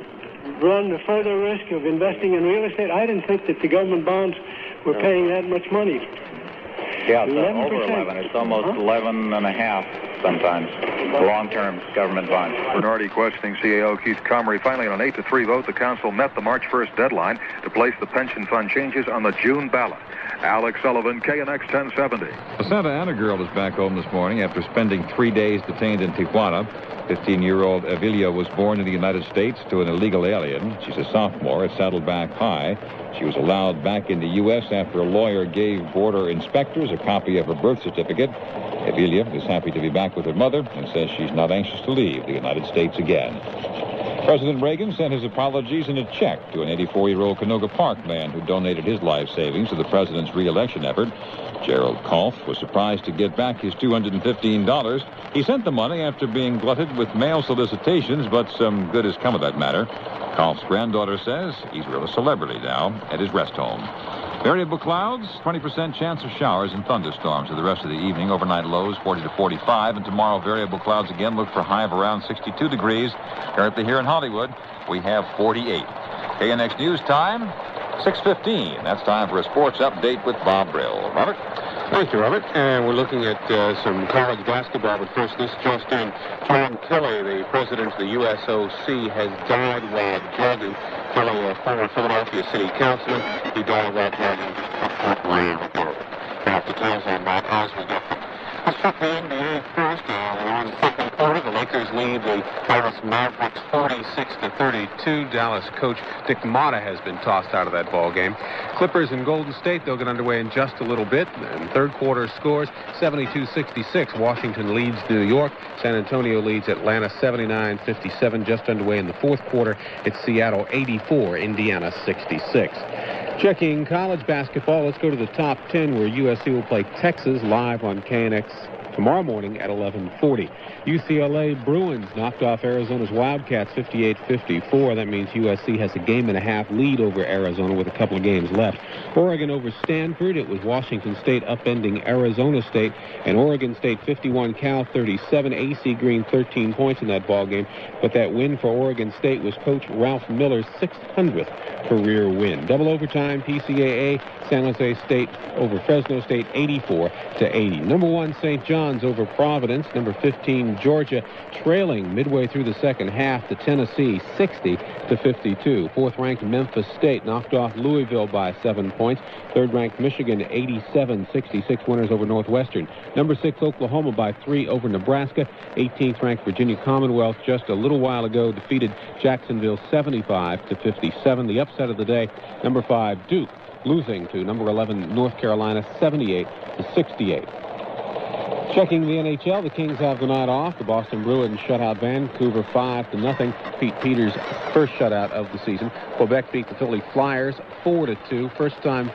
run the further risk of investing in real estate. I didn't think that the government bonds were paying that much money. Yeah, it's over 11. It's almost 11 and a half sometimes. Long-term government bonds. Bernardi questioning CAO Keith Comrie. Finally, on an 8-3 vote, the council met the March 1st deadline to place the pension fund changes on the June ballot. Alex Sullivan, KNX 1070. A Santa Ana girl is back home this morning after spending 3 days detained in Tijuana. 15-year-old Evilia was born in the United States to an illegal alien. She's a sophomore at Saddleback High. She was allowed back in the U.S. after a lawyer gave border inspectors a copy of her birth certificate. Evilia is happy to be back with her mother and says she's not anxious to leave the United States again. President Reagan sent his apologies in a check to an 84-year-old Canoga Park man who donated his life savings to the president's re-election effort. Gerald Kolf was surprised to get back his $215. He sent the money after being glutted with mail solicitations, but some good has come of that matter. Kolf's granddaughter says he's really a celebrity now at his rest home. Variable clouds, 20% chance of showers and thunderstorms for the rest of the evening. Overnight lows 40 to 45. And tomorrow, variable clouds again. Look for a high of around 62 degrees. Currently here in Hollywood, we have 48. KNX News Time, 6:15. That's time for a sports update with Bob Brill. Robert? Thank you, Robert. And we're looking at some college basketball. But first, this just in. Tom Kelly, the president of the USOC, has died while jogging. Kelly, a former Philadelphia city councilman, he died while jogging just a year ago. Got details on that as we go. Let's check the NBA first. We're in the second quarter. The Lakers lead the Dallas Mavericks 46-32. Dallas coach Dick Motta has been tossed out of that ball game. Clippers and Golden State, they'll get underway in just a little bit. And third quarter scores 72-66. Washington leads New York. San Antonio leads Atlanta 79-57. Just underway in the fourth quarter. It's Seattle 84, Indiana 66. Checking college basketball, let's go to the top 10 where USC will play Texas live on KNX tomorrow morning at 11:40. UCLA Bruins knocked off Arizona's Wildcats 58-54. That means USC has a game-and-a-half lead over Arizona with a couple of games left. Oregon over Stanford. It was Washington State upending Arizona State, and Oregon State 51, Cal 37. AC Green 13 points in that ball game, but that win for Oregon State was Coach Ralph Miller's 600th career win. Double overtime, PCAA, San Jose State over Fresno State 84-80. Number 1 St. John's over Providence. Number 15 Georgia trailing midway through the second half to Tennessee 60-52. Fourth-ranked Memphis State knocked off Louisville by 7 points. Third-ranked Michigan 87-66 winners over Northwestern. Number 6 Oklahoma by 3 over Nebraska. 18th-ranked Virginia Commonwealth just a little while ago defeated Jacksonville 75-57. The upset of the day, number 5 Duke losing to number 11 North Carolina 78-68. Checking the NHL, the Kings have the night off. The Boston Bruins shut out Vancouver 5-0. Pete Peters' first shutout of the season. Quebec beat the Philly Flyers 4-2. First time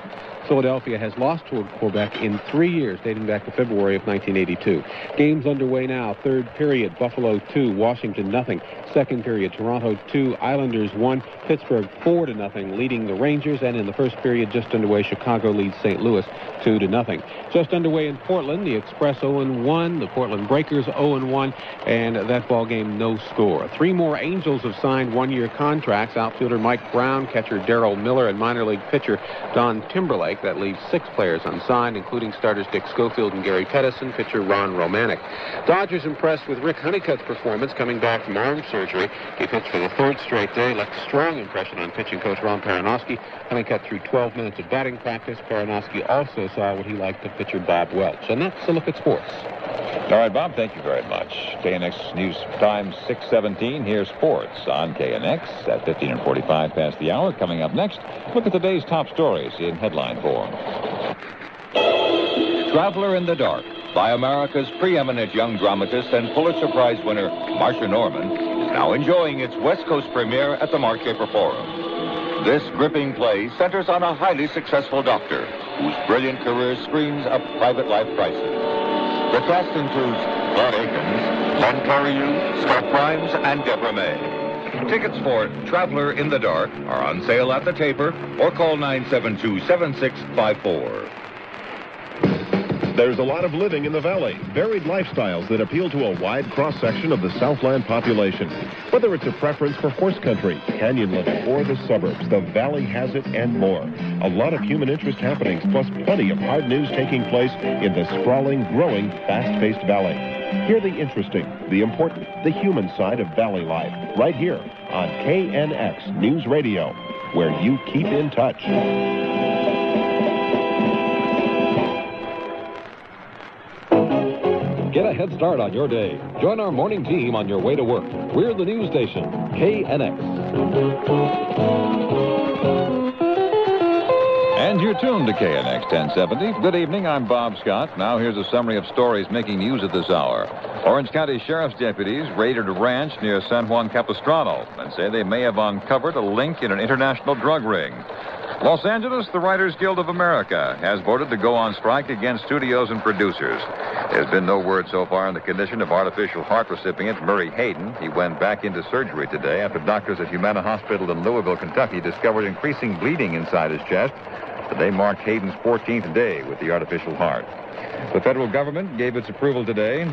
Philadelphia has lost to Quebec in 3 years, dating back to February of 1982. Games underway now. Third period, Buffalo 2, Washington 0. Second period, Toronto 2, Islanders 1, Pittsburgh 4-0, leading the Rangers. And in the first period, just underway, Chicago leads St. Louis 2-0. Just underway in Portland, the Express 0-1, the Portland Breakers 0-1, and that ball game no score. 3 more Angels have signed one-year contracts. Outfielder Mike Brown, catcher Darrell Miller, and minor league pitcher Don Timberlake. That leaves 6 players unsigned, including starters Dick Schofield and Gary Pedersen, pitcher Ron Romanek. Dodgers impressed with Rick Honeycutt's performance coming back from arm surgery. He pitched for the 3rd straight day, left a strong impression on pitching coach Ron Peranowski. Honeycutt threw 12 minutes of batting practice. Peranowski also saw what he liked of pitcher Bob Welch. And that's a look at sports. All right, Bob, thank you very much. KNX News Time 6:17. Here's sports on KNX at 15:45 past the hour. Coming up next, look at today's top stories in headline form. Traveler in the Dark by America's preeminent young dramatist and Pulitzer Prize winner Marsha Norman is now enjoying its West Coast premiere at the Mark Schaefer Forum. This gripping play centers on a highly successful doctor whose brilliant career screams a private life crisis. The cast includes Claude Akins, Len Cariou, Scott Grimes, and Deborah May. Tickets for Traveler in the Dark are on sale at the Taper or call 972-7654. There's a lot of living in the valley, varied lifestyles that appeal to a wide cross-section of the Southland population. Whether it's a preference for horse country, canyon living, or the suburbs, the valley has it and more. A lot of human interest happenings, plus plenty of hard news taking place in the sprawling, growing, fast-paced valley. Hear the interesting, the important, the human side of valley life, right here on KNX News Radio, where you keep in touch. Get a head start on your day. Join our morning team on your way to work. We're the news station, KNX. And you're tuned to KNX 1070. Good evening, I'm Bob Scott. Now here's a summary of stories making news at this hour. Orange County Sheriff's deputies raided a ranch near San Juan Capistrano and say they may have uncovered a link in an international drug ring. Los Angeles, the Writers Guild of America has voted to go on strike against studios and producers. There's been no word so far on the condition of artificial heart recipient Murray Hayden. He went back into surgery today after doctors at Humana Hospital in Louisville, Kentucky discovered increasing bleeding inside his chest. Today marked Hayden's 14th day with the artificial heart. The federal government gave its approval today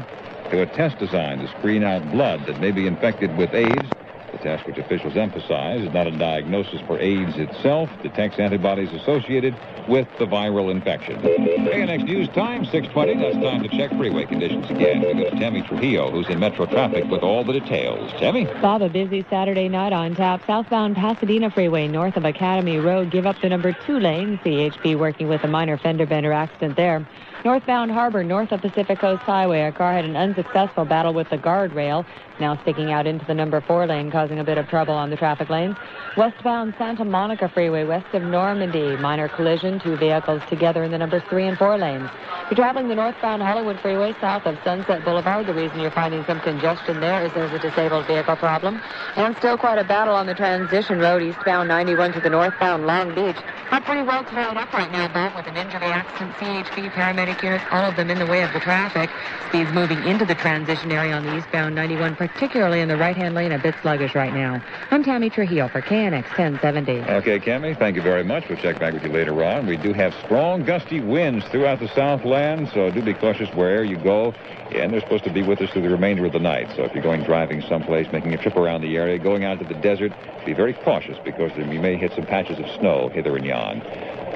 to a test designed to screen out blood that may be infected with AIDS. The test, which officials emphasize is not a diagnosis for AIDS itself, detects antibodies associated with the viral infection. KNX News Time, 6:20. That's time to check freeway conditions again. We go to Tammy Trujillo, who's in Metro traffic with all the details. Tammy? Bob, a busy Saturday night on tap. Southbound Pasadena Freeway north of Academy Road. Give up the number 2 lane. CHP working with a minor fender bender accident there. Northbound Harbor, north of Pacific Coast Highway, a car had an unsuccessful battle with the guardrail, now sticking out into the number 4 lane, causing a bit of trouble on the traffic lanes. Westbound Santa Monica Freeway, west of Normandy, minor collision, 2 vehicles together in the numbers 3 and 4 lanes. If you're traveling the northbound Hollywood Freeway south of Sunset Boulevard, the reason you're finding some congestion there is there's a disabled vehicle problem. And still quite a battle on the transition road, eastbound 91 to the northbound Long Beach. Not pretty well cleared up right now, Bob, with an injury accident, CHP paramedic units, all of them in the way of the traffic. Speeds moving into the transition area on the eastbound 91, particularly in the right-hand lane, a bit sluggish right now. I'm Tammy Trujillo for KNX 1070. Okay, Cammy, thank you very much. We'll check back with you later on. We do have strong, gusty winds throughout the Southland, so do be cautious wherever you go. And they're supposed to be with us through the remainder of the night. So if you're going driving someplace, making a trip around the area, going out to the desert, be very cautious because you may hit some patches of snow hither and yon.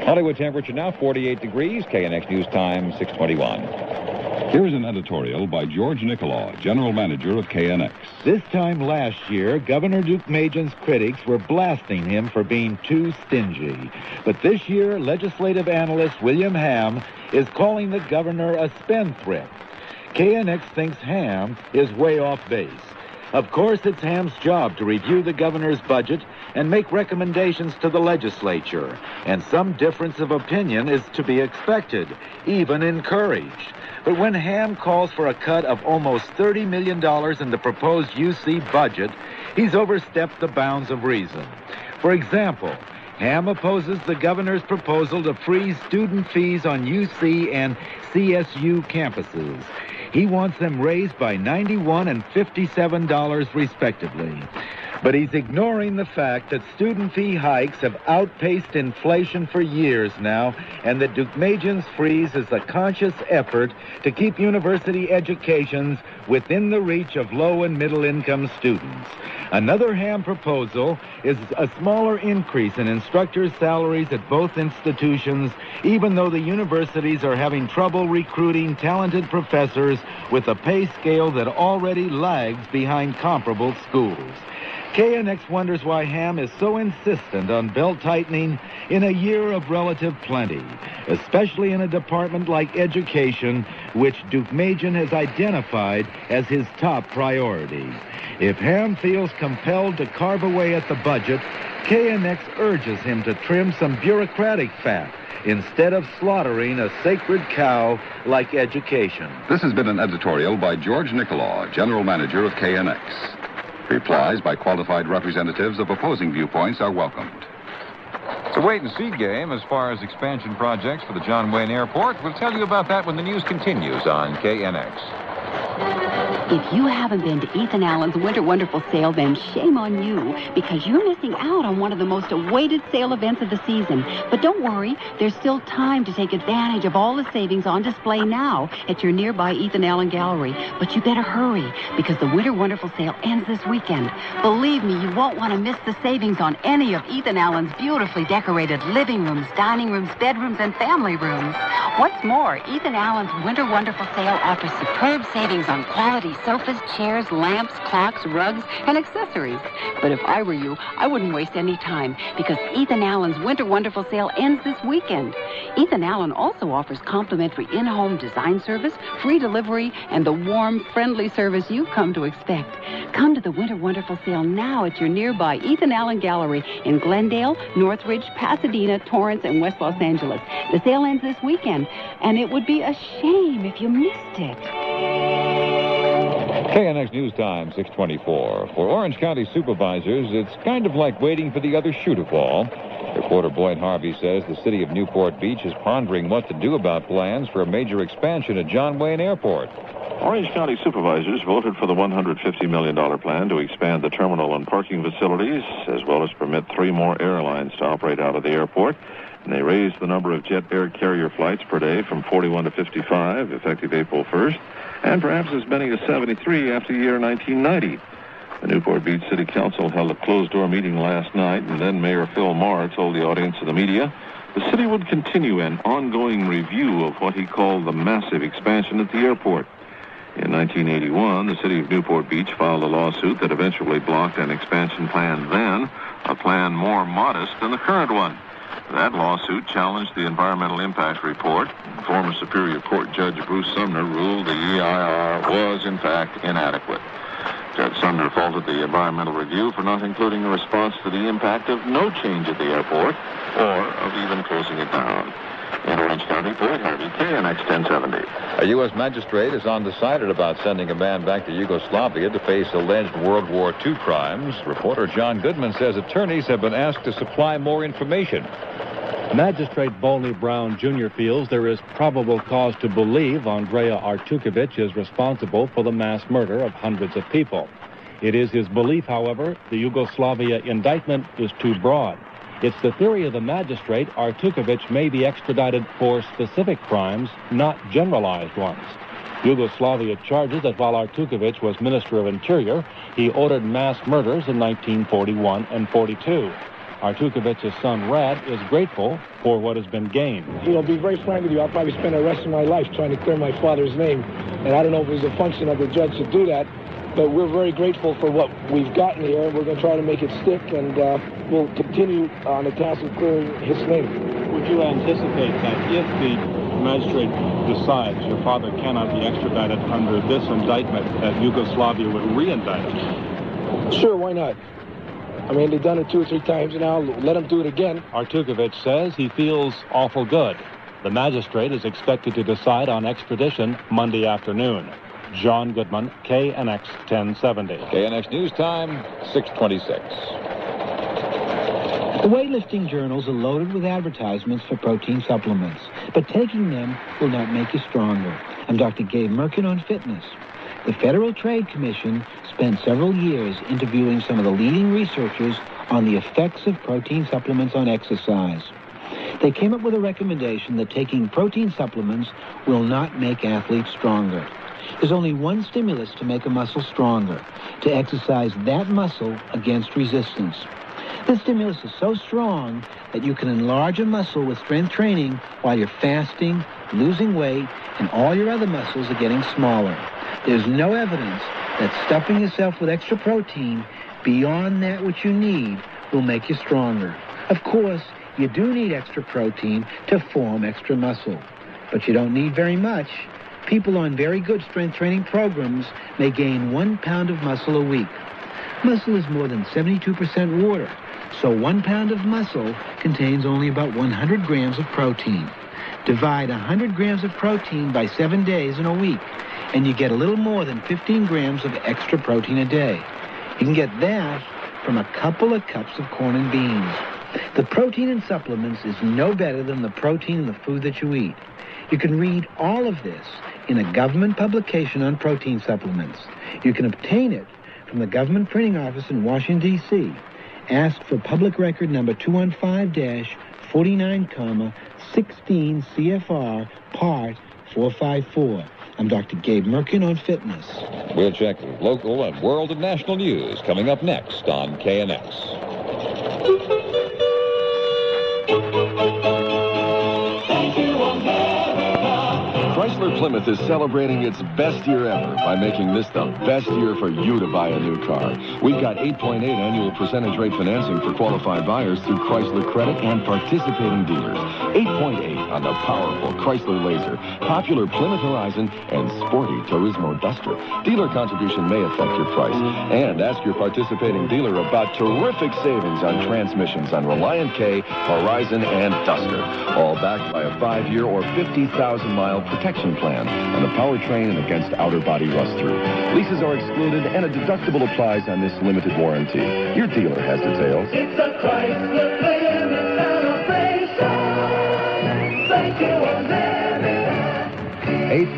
Hollywood temperature now 48 degrees. KNX News Time 6:21. Here's an editorial by George Nicholaw, General Manager of KNX. This time last year, Governor Deukmejian's critics were blasting him for being too stingy. But this year, legislative analyst William Ham is calling the governor a spendthrift. KNX thinks Ham is way off base. Of course, it's Ham's job to review the governor's budget and make recommendations to the legislature. And some difference of opinion is to be expected, even encouraged. But when Ham calls for a cut of almost $30 million in the proposed UC budget, he's overstepped the bounds of reason. For example, Ham opposes the governor's proposal to freeze student fees on UC and CSU campuses. He wants them raised by $91 and $57 respectively. But he's ignoring the fact that student fee hikes have outpaced inflation for years now, and that Deukmejian's freeze is a conscious effort to keep university educations within the reach of low and middle income students. Another Ham proposal is a smaller increase in instructors' salaries at both institutions, even though the universities are having trouble recruiting talented professors with a pay scale that already lags behind comparable schools. KNX wonders why Ham is so insistent on belt-tightening in a year of relative plenty, especially in a department like education, which Deukmejian has identified as his top priority. If Ham feels compelled to carve away at the budget, KNX urges him to trim some bureaucratic fat instead of slaughtering a sacred cow like education. This has been an editorial by George Nicholaw, General Manager of KNX. Replies by qualified representatives of opposing viewpoints are welcomed. It's a wait-and-see game as far as expansion projects for the John Wayne Airport. We'll tell you about that when the news continues on KNX. If you haven't been to Ethan Allen's Winter Wonderful Sale, then shame on you, because you're missing out on one of the most awaited sale events of the season. But don't worry, there's still time to take advantage of all the savings on display now at your nearby Ethan Allen gallery. But you better hurry, because the Winter Wonderful Sale ends this weekend. Believe me, you won't want to miss the savings on any of Ethan Allen's beautifully decorated living rooms, dining rooms, bedrooms, and family rooms. What's more, Ethan Allen's Winter Wonderful Sale offers superb savings on quality sofas, chairs, lamps, clocks, rugs, and accessories. But if I were you, I wouldn't waste any time, because Ethan Allen's Winter Wonderful Sale ends this weekend. Ethan Allen also offers complimentary in-home design service, free delivery, and the warm, friendly service you've come to expect. Come to the Winter Wonderful Sale now at your nearby Ethan Allen Gallery in Glendale, Northridge, Pasadena, Torrance, and West Los Angeles. The sale ends this weekend, and it would be a shame if you missed it. KNX News Time, 6:24. For Orange County supervisors, it's kind of like waiting for the other shoe to fall. Reporter Boyd Harvey says the city of Newport Beach is pondering what to do about plans for a major expansion at John Wayne Airport. Orange County supervisors voted for the $150 million plan to expand the terminal and parking facilities, as well as permit 3 more airlines to operate out of the airport. And they raised the number of jet air carrier flights per day from 41 to 55, effective April 1st, and perhaps as many as 73 after the year 1990. The Newport Beach City Council held a closed-door meeting last night, and then Mayor Phil Marr told the audience and the media the city would continue an ongoing review of what he called the massive expansion at the airport. In 1981, the city of Newport Beach filed a lawsuit that eventually blocked an expansion plan then, a plan more modest than the current one. That lawsuit challenged the environmental impact report. Former Superior Court Judge Bruce Sumner ruled the EIR was, in fact, inadequate. Judge Sumner faulted the environmental review for not including a response to the impact of no change at the airport or of even closing it down. In Orange County, Paul Harvey, KNX 1070. A U.S. magistrate is undecided about sending a man back to Yugoslavia to face alleged World War II crimes. Reporter John Goodman says attorneys have been asked to supply more information. Magistrate Bolney Brown Jr. feels there is probable cause to believe Andrea Artukovic is responsible for the mass murder of hundreds of people. It is his belief, however, the Yugoslavia indictment is too broad. It's the theory of the magistrate Artukovic may be extradited for specific crimes, not generalized ones. Yugoslavia charges that while Artukovic was Minister of Interior, he ordered mass murders in 1941 and 42. Artukovic's son, Rad, is grateful for what has been gained. I'll be very frank with you, I'll probably spend the rest of my life trying to clear my father's name. And I don't know if it was a function of the judge to do that, but we're very grateful for what we've gotten here. We're going to try to make it stick, and we'll continue on the task of clearing his name. Would you anticipate that if the magistrate decides your father cannot be extradited under this indictment, that Yugoslavia would re-indict him? Sure, why not? I mean, they've done it 2 or 3 times, and I'll let them do it again. Artukovic says he feels awful good. The magistrate is expected to decide on extradition Monday afternoon. John Goodman, KNX 1070. KNX News Time, 6:26. The weightlifting journals are loaded with advertisements for protein supplements, but taking them will not make you stronger. I'm Dr. Gabe Merkin on fitness. The Federal Trade Commission spent several years interviewing some of the leading researchers on the effects of protein supplements on exercise. They came up with a recommendation that taking protein supplements will not make athletes stronger. There's only one stimulus to make a muscle stronger, to exercise that muscle against resistance. This stimulus is so strong that you can enlarge a muscle with strength training while you're fasting, losing weight, and all your other muscles are getting smaller. There's no evidence that stuffing yourself with extra protein beyond that which you need will make you stronger. Of course, you do need extra protein to form extra muscle, but you don't need very much. People on very good strength training programs may gain 1 pound of muscle a week. Muscle is more than 72% water, so 1 pound of muscle contains only about 100 grams of protein. Divide 100 grams of protein by 7 days in a week, and you get a little more than 15 grams of extra protein a day. You can get that from a couple of cups of corn and beans. The protein in supplements is no better than the protein in the food that you eat. You can read all of this in a government publication on protein supplements. You can obtain it from the government printing office in Washington, D.C. Ask for public record number 215-49, 16 CFR, part 454. I'm Dr. Gabe Merkin on fitness. We'll check local and world and national news coming up next on KNX. Chrysler Plymouth is celebrating its best year ever by making this the best year for you to buy a new car. We've got 8.8 annual percentage rate financing for qualified buyers through Chrysler Credit and participating dealers. 8.8 on the powerful Chrysler Laser, popular Plymouth Horizon, and sporty Turismo Duster. Dealer contribution may affect your price. And ask your participating dealer about terrific savings on transmissions on Reliant K, Horizon, and Duster. All backed by a 5-year or 50,000-mile protection plan on the powertrain and against outer body rust-through. Leases are excluded and a deductible applies on this limited warranty. Your dealer has details. It's a Chrysler Plymouth celebration. Thank you, America.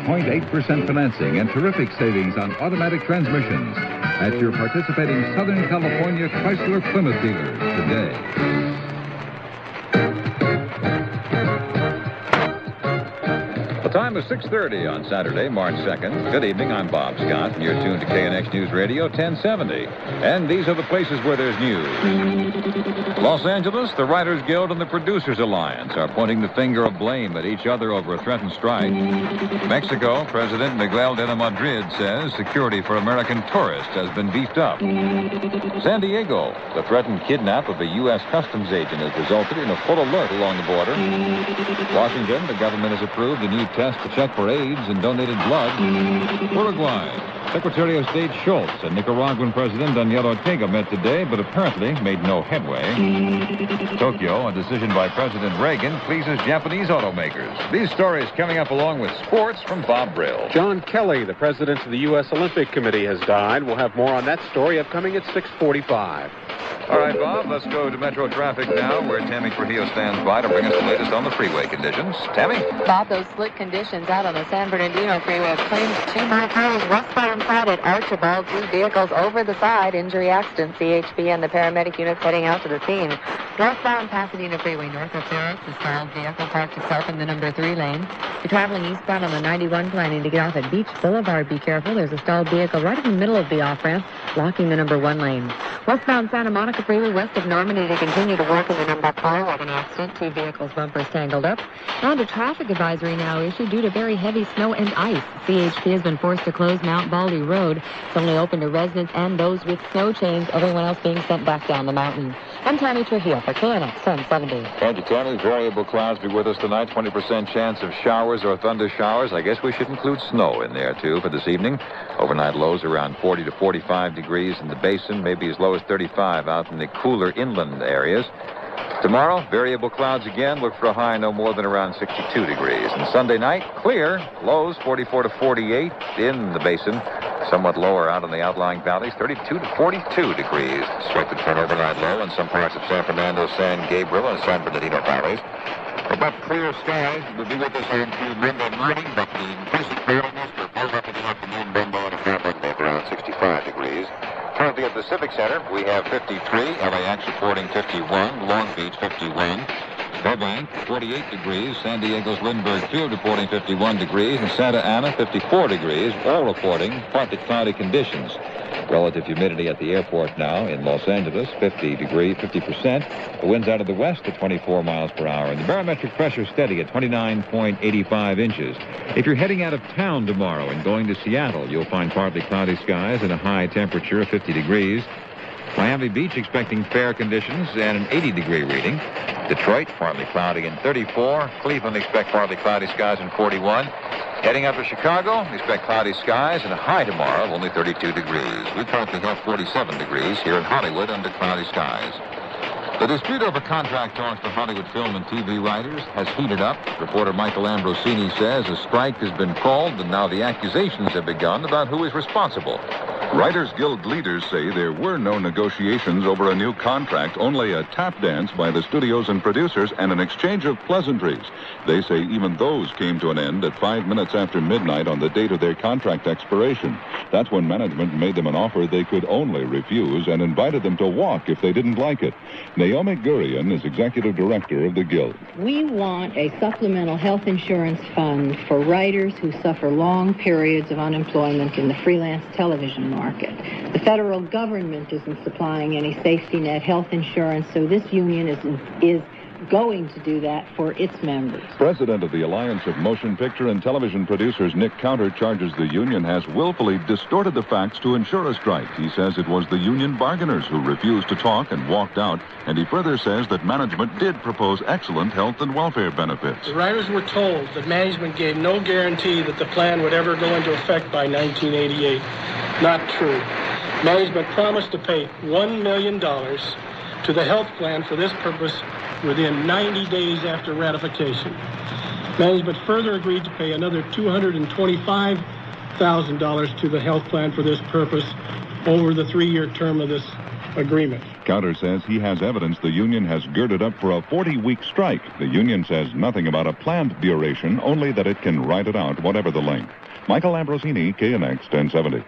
8.8% financing and terrific savings on automatic transmissions at your participating Southern California Chrysler Plymouth dealers today. The time is 6:30 on Saturday, March 2nd. Good evening, I'm Bob Scott, and you're tuned to KNX News Radio 1070. And these are the places where there's news. Los Angeles, the Writers Guild and the Producers Alliance are pointing the finger of blame at each other over a threatened strike. Mexico, President Miguel de la Madrid says security for American tourists has been beefed up. San Diego, the threatened kidnap of a U.S. customs agent has resulted in a full alert along the border. Washington, the government has approved a new test a check for AIDS and donated blood. Uruguay. Secretary of State Schultz and Nicaraguan President Daniel Ortega met today, but apparently made no headway. Tokyo, a decision by President Reagan pleases Japanese automakers. These stories coming up along with sports from Bob Brill. John Kelly, the president of the U.S. Olympic Committee, has died. We'll have more on that story upcoming at 6:45. All right, Bob, let's go to Metro traffic now, where Tammy Trujillo stands by to bring us the latest on the freeway conditions. Tammy? Bob, those slick conditions out on the San Bernardino Freeway have claimed 2 more cars westbound side at Archibald. 2 vehicles over the side. Injury accident. CHP and the paramedic units heading out to the scene. Northbound Pasadena Freeway north of Ferris, a stalled vehicle parked itself in the number 3 lane. If you're traveling eastbound on the 91 planning to get off at Beach Boulevard, be careful. There's a stalled vehicle right in the middle of the off-ramp, blocking the number 1 lane. Westbound Santa Monica Freeway west of Normandy to continue to work in the number 4 with an accident. 2 vehicles bumpers tangled up. And a traffic advisory now issued due to very heavy snow and ice. CHP has been forced to close Mount Baldy Road. It's only open to residents and those with snow chains, everyone else being sent back down the mountain. I'm Tammy Trujillo for KNX 1070. Thank you, Tammy. Variable clouds be with us tonight. 20% chance of showers or thunder showers. I guess we should include snow in there, too, for this evening. Overnight lows around 40 to 45 degrees in the basin, maybe as low as 35 out in the cooler inland areas. Tomorrow, variable clouds again. Look for a high no more than around 62 degrees. And Sunday night, clear. Lows 44 to 48 in the basin. Somewhat lower out in the outlying valleys, 32 to 42 degrees. Expected for an overnight low in some parts of San Fernando, San Gabriel, and San Bernardino valleys. About clear skies will be with us until Monday morning, but the increasing clearness will build up in the afternoon, Monday and Monday around 65 degrees. Currently at the Civic Center, we have 53, LAX reporting 51, Long Beach 51, Burbank 48 degrees, San Diego's Lindbergh Field reporting 51 degrees, and Santa Ana 54 degrees, all reporting partly cloudy conditions. Relative humidity at the airport now in Los Angeles, 50%. The winds out of the west at 24 miles per hour, and the barometric pressure steady at 29.85 inches. If you're heading out of town tomorrow and going to Seattle, you'll find partly cloudy skies and a high temperature of 50 degrees. Miami Beach expecting fair conditions and an 80-degree reading. Detroit, partly cloudy and 34. Cleveland expect partly cloudy skies and 41. Heading up to Chicago, expect cloudy skies and a high tomorrow of only 32 degrees. We currently have 47 degrees here in Hollywood under cloudy skies. The dispute over contract talks for Hollywood film and TV writers has heated up. Reporter Michael Ambrosini says a strike has been called, and now the accusations have begun about who is responsible. Writers Guild leaders say there were no negotiations over a new contract, only a tap dance by the studios and producers and an exchange of pleasantries. They say even those came to an end at 5 minutes after midnight on the date of their contract expiration. That's when management made them an offer they could only refuse and invited them to walk if they didn't like it. Naomi Gurian is executive director of the Guild. We want a supplemental health insurance fund for writers who suffer long periods of unemployment in the freelance television market. The federal government isn't supplying any safety net health insurance, so this union is going to do that for its members. President of the Alliance of Motion Picture and Television Producers, Nick Counter, charges the union has willfully distorted the facts to ensure a strike. He says it was the union bargainers who refused to talk and walked out, and he further says that management did propose excellent health and welfare benefits. The writers were told that management gave no guarantee that the plan would ever go into effect by 1988. Not true. Management promised to pay $1 million to the health plan for this purpose within 90 days after ratification. Management further agreed to pay another $225,000 to the health plan for this purpose over the 3-year term of this agreement. Counter says he has evidence the union has girded up for a 40-week strike. The union says nothing about a planned duration, only that it can ride it out, whatever the length. Michael Ambrosini, KNX 1070.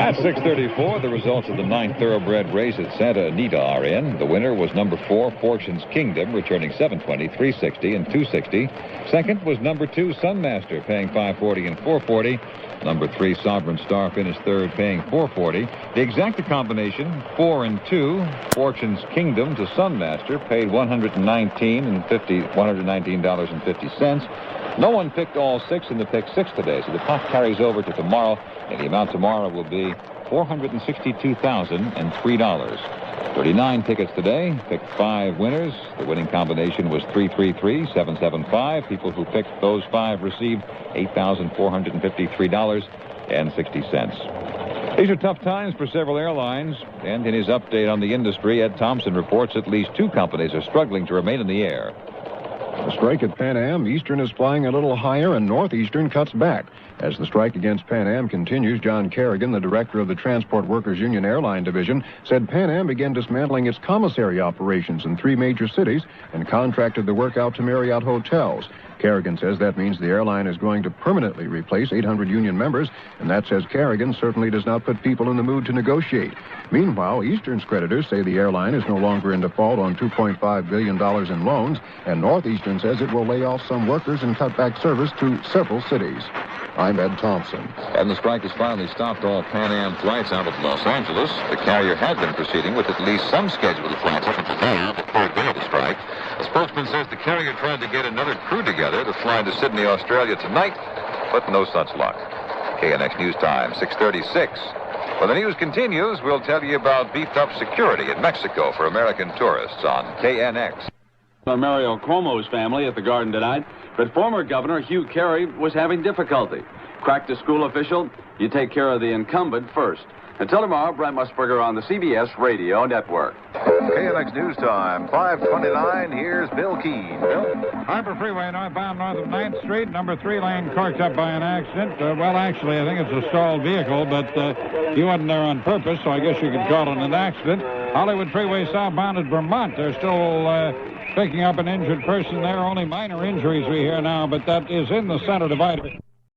At 6:34, the results of the 9th thoroughbred race at Santa Anita are in. The winner was number 4, Fortune's Kingdom, returning 720, 360, and 260. Second was number 2, Sunmaster, paying 540 and 440. Number 3, Sovereign Star, finished third, paying 440. The exacta combination, 4 and 2, Fortune's Kingdom to Sunmaster, paid $119.50. No one picked all 6 in the pick 6 today, so the pot carries over to tomorrow, and the amount tomorrow will be $462,003. 39 tickets today. Picked 5 winners. The winning combination was 333-775. People who picked those 5 received $8,453.60. These are tough times for several airlines. And in his update on the industry, Ed Thompson reports at least 2 companies are struggling to remain in the air. The strike at Pan Am, Eastern is flying a little higher and Northeastern cuts back. As the strike against Pan Am continues, John Kerrigan, the director of the Transport Workers Union Airline Division, said Pan Am began dismantling its commissary operations in 3 major cities and contracted the work out to Marriott hotels. Kerrigan says that means the airline is going to permanently replace 800 union members, and that, says Kerrigan, certainly does not put people in the mood to negotiate. Meanwhile, Eastern's creditors say the airline is no longer in default on $2.5 billion in loans, and Northeastern says it will lay off some workers and cut back service to several cities. I'm Ed Thompson. And the strike has finally stopped all Pan Am flights out of Los Angeles. The carrier had been proceeding with at least some scheduled flights up until now, the third day of the strike. A spokesman says the carrier tried to get another crew together to fly to Sydney, Australia tonight, but no such luck. KNX News Time, 6:36. When the news continues, we'll tell you about beefed-up security in Mexico for American tourists on KNX. Mario Cuomo's family at the Garden tonight, but former Governor Hugh Carey was having difficulty. Cracked a school official, you take care of the incumbent first. Until tomorrow, Brent Musburger on the CBS Radio Network. KNX News Time, 5:29. Here's Bill Keene. Bill? Harbor Freeway northbound north of 9th Street, number 3 lane corked up by an accident. Well, actually, I think it's a stalled vehicle, but he wasn't there on purpose, so I guess you could call it an accident. Hollywood Freeway southbound at Vermont. They're still picking up an injured person there. Only minor injuries we hear now, but that is in the center divider.